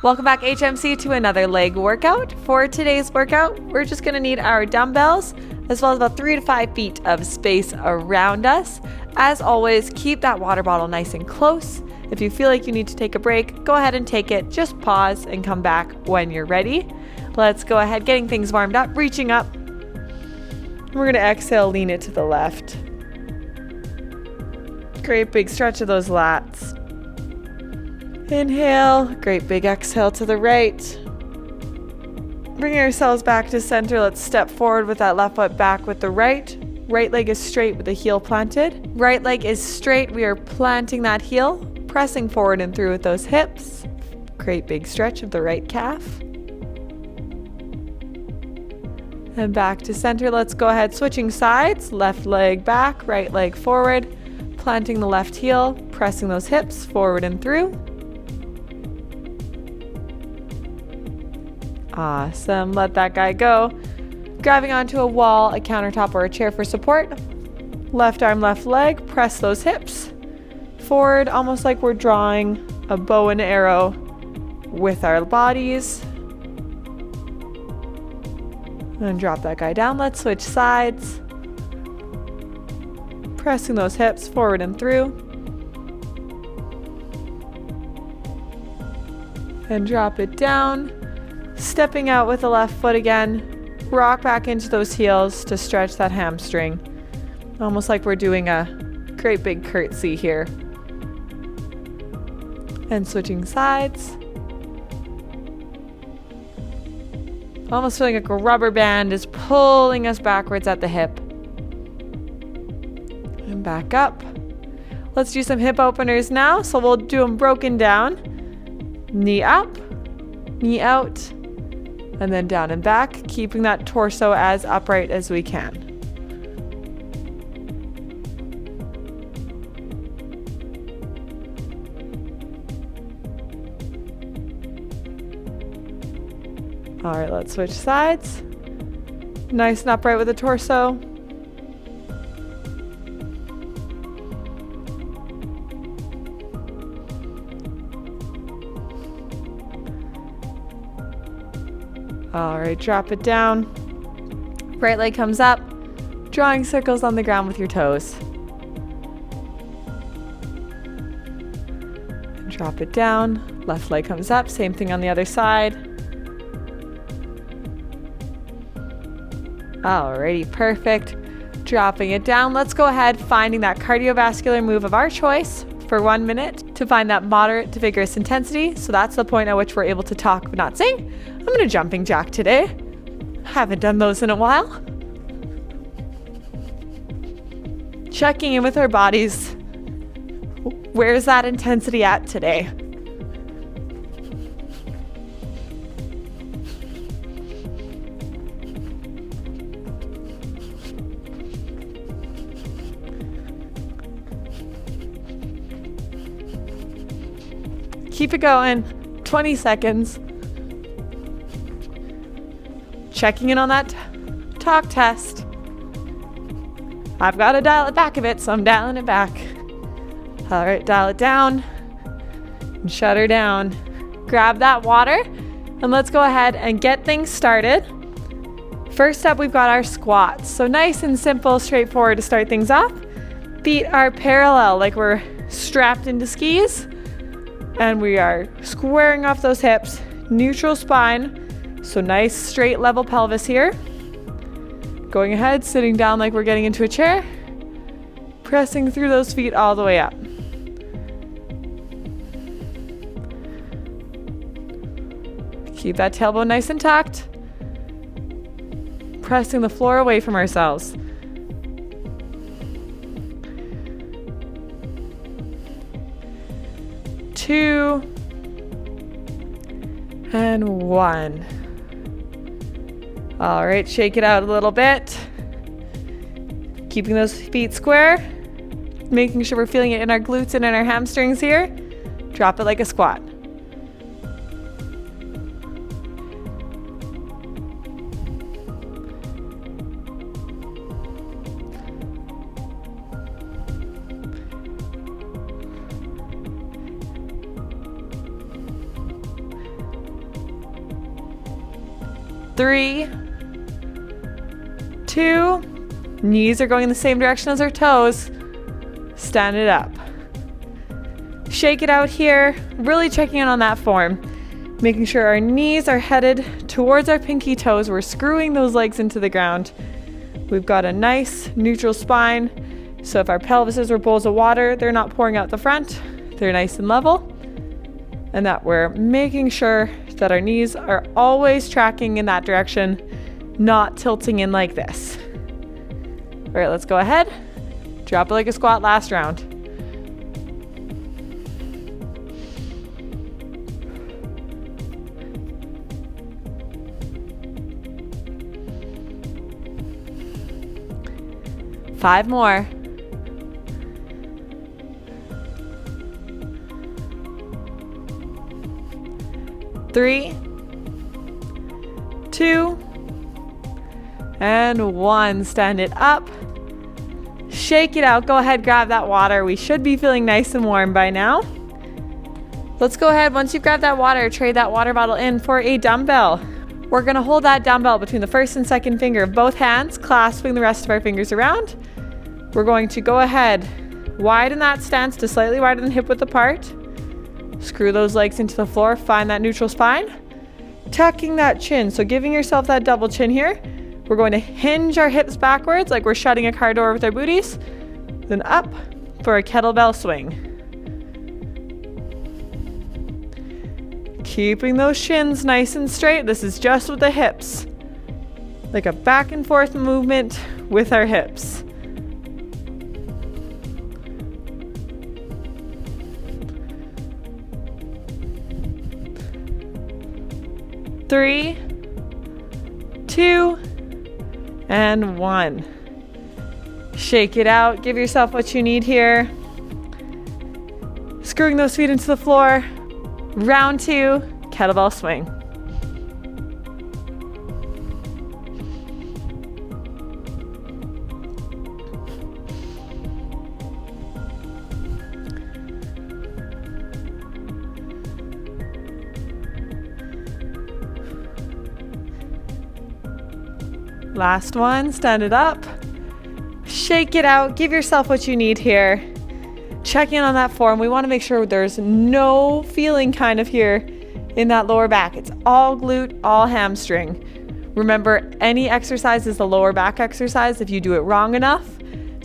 Welcome back, HMC, to another leg workout. For today's workout, we're just going to need our dumbbells as well as about 3 to 5 feet of space around us. As always, keep that water bottle nice and close. If you feel like you need to take a break, go ahead and take it. Just pause and come back when you're ready. Let's go ahead, getting things warmed up, reaching up. We're going to exhale, lean it to the left. Great big stretch of those lats. Inhale, great big exhale to the right. Bring ourselves back to center. Let's step forward with that left foot back with the right. Right leg is straight with the heel planted. Right leg is straight. We are planting that heel, pressing forward and through with those hips. Great big stretch of the right calf. And back to center. Let's go ahead, switching sides. Left leg back, right leg forward. Planting the left heel, pressing those hips forward and through. Awesome. Let that guy go. Grabbing onto a wall, a countertop, or a chair for support. Left arm, left leg. Press those hips forward, almost like we're drawing a bow and arrow with our bodies. And drop that guy down. Let's switch sides. Pressing those hips forward and through. And drop it down. Stepping out with the left foot again. Rock back into those heels to stretch that hamstring. Almost like we're doing a great big curtsy here. And switching sides. Almost feeling like a rubber band is pulling us backwards at the hip. And back up. Let's do some hip openers now. So we'll do them broken down. Knee up, knee out, and then down and back, keeping that torso as upright as we can. All right, let's switch sides. Nice and upright with the torso. All right, drop it down. Right leg comes up, drawing circles on the ground with your toes. And drop it down. Left leg comes up, same thing on the other side. Alrighty, perfect. Dropping it down. Let's go ahead, finding that cardiovascular move of our choice for 1 minute to find that moderate to vigorous intensity. So that's the point at which we're able to talk but not sing. I'm going to jumping jack today. Haven't done those in a while. Checking in with our bodies. Where's that intensity at today? Keep it going. 20 seconds. Checking in on that talk test. I've got to dial it back a bit, so I'm dialing it back. All right, dial it down and shut her down. Grab that water and let's go ahead and get things started. First up, we've got our squats. So nice and simple, straightforward to start things off. Feet are parallel, like we're strapped into skis. And we are squaring off those hips, neutral spine. So nice straight level pelvis here. Going ahead, sitting down like we're getting into a chair. Pressing through those feet all the way up. Keep that tailbone nice and tucked. Pressing the floor away from ourselves. Two and one. All right, shake it out a little bit. Keeping those feet square, making sure we're feeling it in our glutes and in our hamstrings here. Drop it like a squat. 3, 2, knees are going in the same direction as our toes. Stand it up. Shake it out here, really checking in on that form. Making sure our knees are headed towards our pinky toes. We're screwing those legs into the ground. We've got a nice neutral spine. So if our pelvises were bowls of water, they're not pouring out the front. They're nice and level. And that we're making sure that our knees are always tracking in that direction, not tilting in like this. All right, let's go ahead. Drop it like a squat last round. Five more. 3, 2, and 1. Stand it up. Shake it out. Go ahead, grab that water. We should be feeling nice and warm by now. Let's go ahead. Once you've grabbed that water, trade that water bottle in for a dumbbell. We're going to hold that dumbbell between the first and second finger of both hands, clasping the rest of our fingers around. We're going to go ahead, widen that stance to slightly wider than hip width apart. Screw those legs into the floor, find that neutral spine. Tucking that chin, so giving yourself that double chin here. We're going to hinge our hips backwards like we're shutting a car door with our booties. Then up for a kettlebell swing. Keeping those shins nice and straight. This is just with the hips. Like a back and forth movement with our hips. Three, 2, and 1. Shake it out. Give yourself what you need here. Screwing those feet into the floor. Round 2, kettlebell swing. Last one, stand it up. Shake it out. Give yourself what you need here. Check in on that form. We want to make sure there's no feeling kind of here in that lower back. It's all glute, all hamstring. Remember, any exercise is the lower back exercise if you do it wrong enough.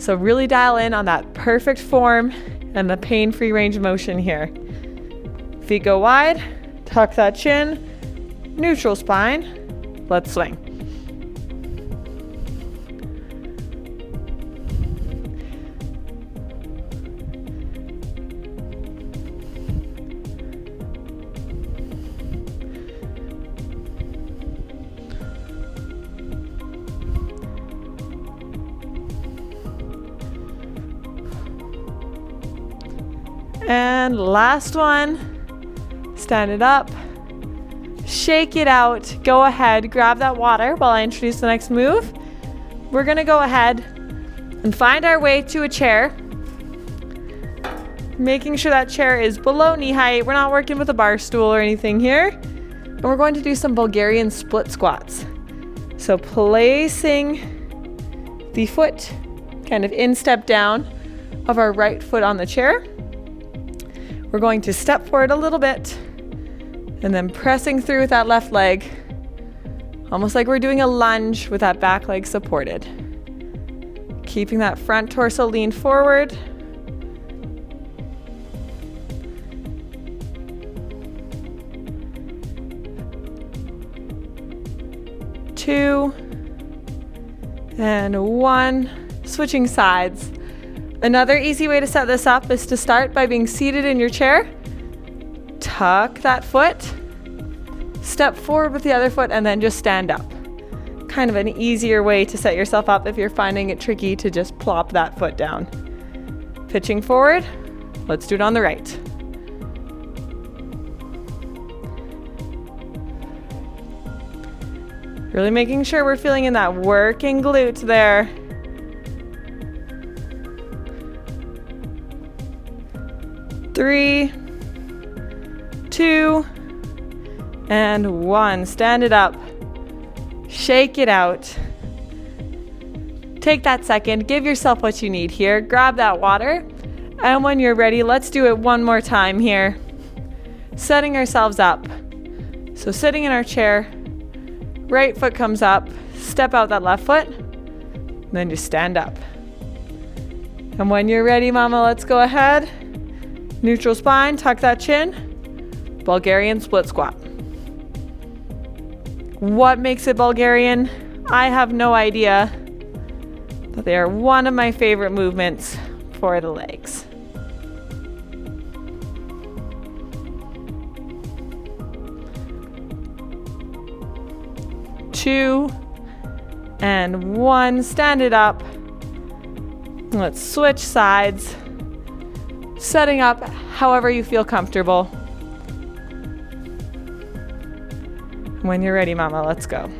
So really dial in on that perfect form and the pain-free range of motion here. Feet go wide, tuck that chin, neutral spine. Let's swing. And last one, stand it up, shake it out, go ahead, grab that water while I introduce the next move. We're gonna go ahead and find our way to a chair, making sure that chair is below knee height. We're not working with a bar stool or anything here. And we're going to do some Bulgarian split squats. So placing the foot kind of in step down of our right foot on the chair. We're going to step forward a little bit and then pressing through with that left leg, almost like we're doing a lunge with that back leg supported. Keeping that front torso leaned forward. Two, and 1. Switching sides. Another easy way to set this up is to start by being seated in your chair. Tuck that foot, step forward with the other foot, and then just stand up. Kind of an easier way to set yourself up if you're finding it tricky to just plop that foot down. Pitching forward. Let's do it on the right. Really making sure we're feeling in that working glute there. 3, 2, and 1. Stand it up. Shake it out. Take that second, give yourself what you need here. Grab that water. And when you're ready, let's do it one more time here. Setting ourselves up. So sitting in our chair, right foot comes up, step out that left foot, and then just stand up. And when you're ready, mama, let's go ahead. Neutral spine, tuck that chin. Bulgarian split squat. What makes it Bulgarian? I have no idea, but they are one of my favorite movements for the legs. Two and one, stand it up. Let's switch sides, setting up however you feel comfortable. When you're ready, mama, let's go.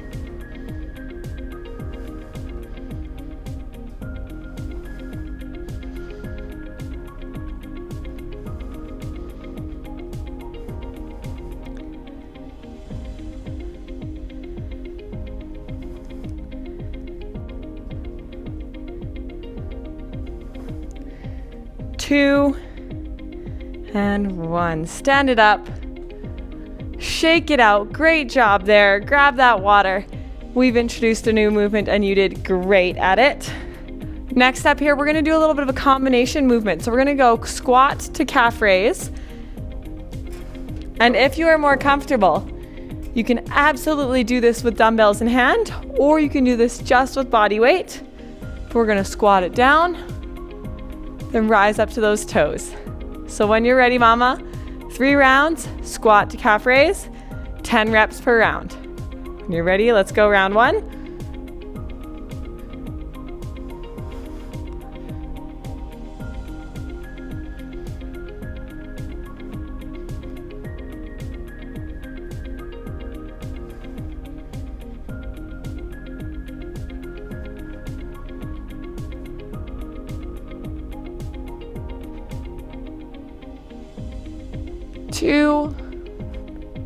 Two and one. Stand it up. Shake it out. Great job there. Grab that water. We've introduced a new movement and you did great at it. Next up here, we're going to do a little bit of a combination movement. So we're going to go squat to calf raise. And if you are more comfortable, you can absolutely do this with dumbbells in hand, or you can do this just with body weight. But we're going to squat it down, then rise up to those toes. So when you're ready, mama, 3 rounds, squat to calf raise, 10 reps per round. When you're ready, let's go round 1. Two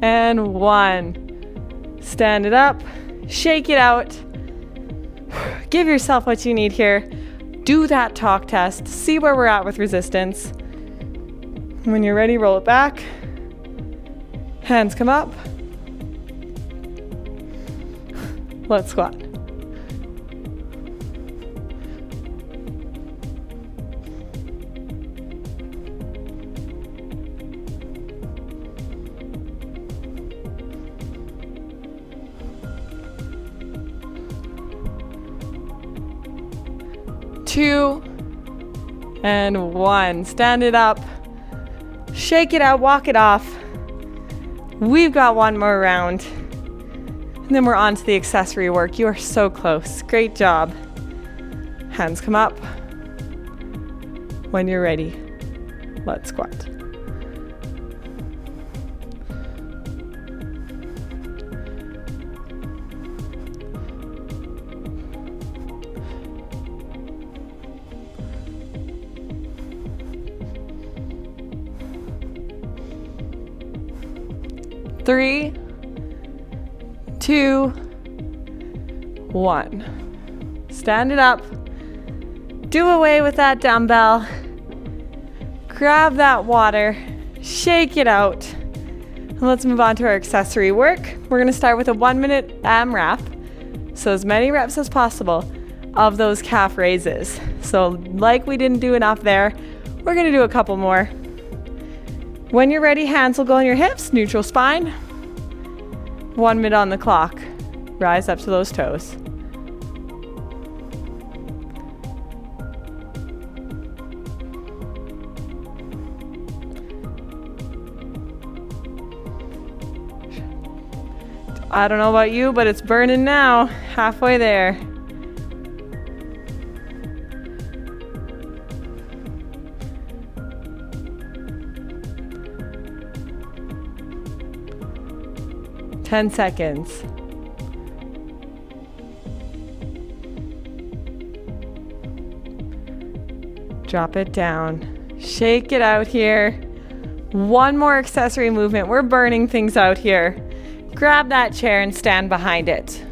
and one. Stand it up, shake it out. Give yourself what you need here. Do that talk test. See where we're at with resistance. When you're ready, roll it back. Hands come up. Let's squat. Two and one. Stand it up. Shake it out, walk it off. We've got one more round. And then we're on to the accessory work. You are so close. Great job. Hands come up. When you're ready, let's squat. Three, two, one. Stand it up. Do away with that dumbbell. Grab that water. Shake it out. And let's move on to our accessory work. We're going to start with a 1-minute AMRAP. So as many reps as possible of those calf raises. So like we didn't do enough there, we're going to do a couple more. When you're ready, hands will go on your hips, neutral spine. 1 minute on the clock. Rise up to those toes. I don't know about you, but it's burning now. Halfway there. Ten seconds. Drop it down. Shake it out here. One more accessory movement. We're burning things out here. Grab that chair and stand behind it.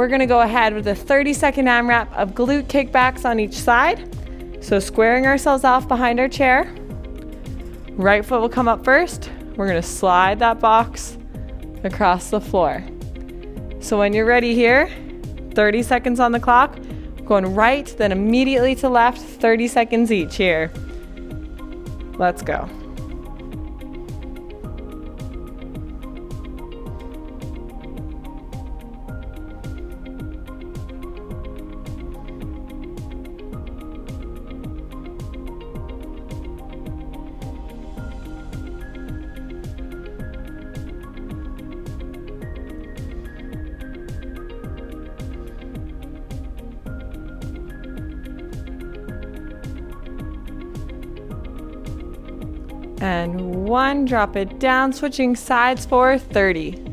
we're gonna go ahead with a 30-second AMRAP of glute kickbacks on each side. So squaring ourselves off behind our chair. Right foot will come up first. We're gonna slide that box across the floor. So when you're ready here, 30 seconds on the clock, going right, then immediately to left, 30 seconds each here. Let's go. And 1, drop it down, switching sides for 30.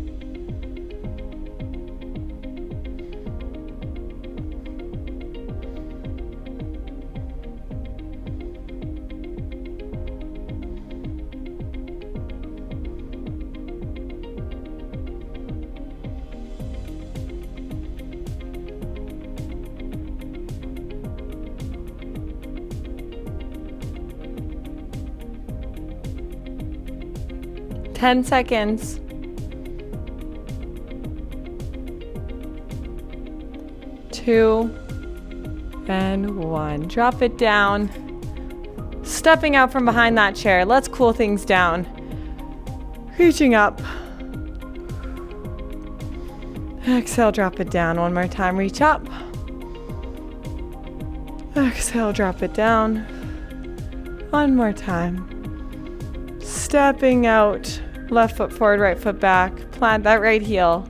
Ten seconds. 2 and 1. Drop it down. Stepping out from behind that chair. Let's cool things down. Reaching up. Exhale, drop it down. One more time, reach up. Exhale, drop it down. One more time. Stepping out. Left foot forward, right foot back. Plant that right heel.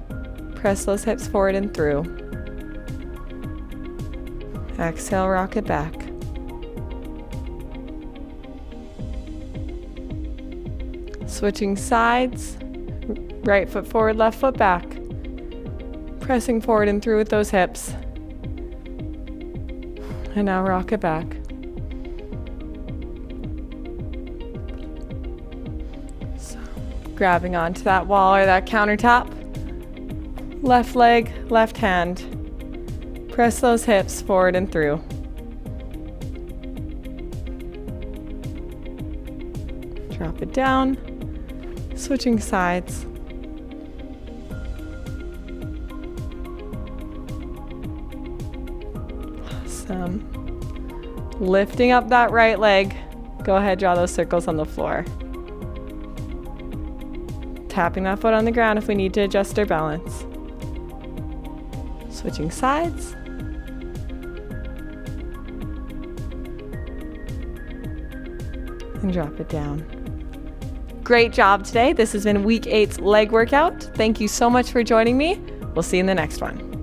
Press those hips forward and through. Exhale, rock it back. Switching sides. Right foot forward, left foot back. Pressing forward and through with those hips. And now rock it back. So, grabbing onto that wall or that countertop. Left leg, left hand. Press those hips forward and through. Drop it down. Switching sides. Awesome. Lifting up that right leg. Go ahead, draw those circles on the floor. Tapping that foot on the ground if we need to adjust our balance. Switching sides. And drop it down. Great job today. This has been week 8's leg workout. Thank you so much for joining me. We'll see you in the next one.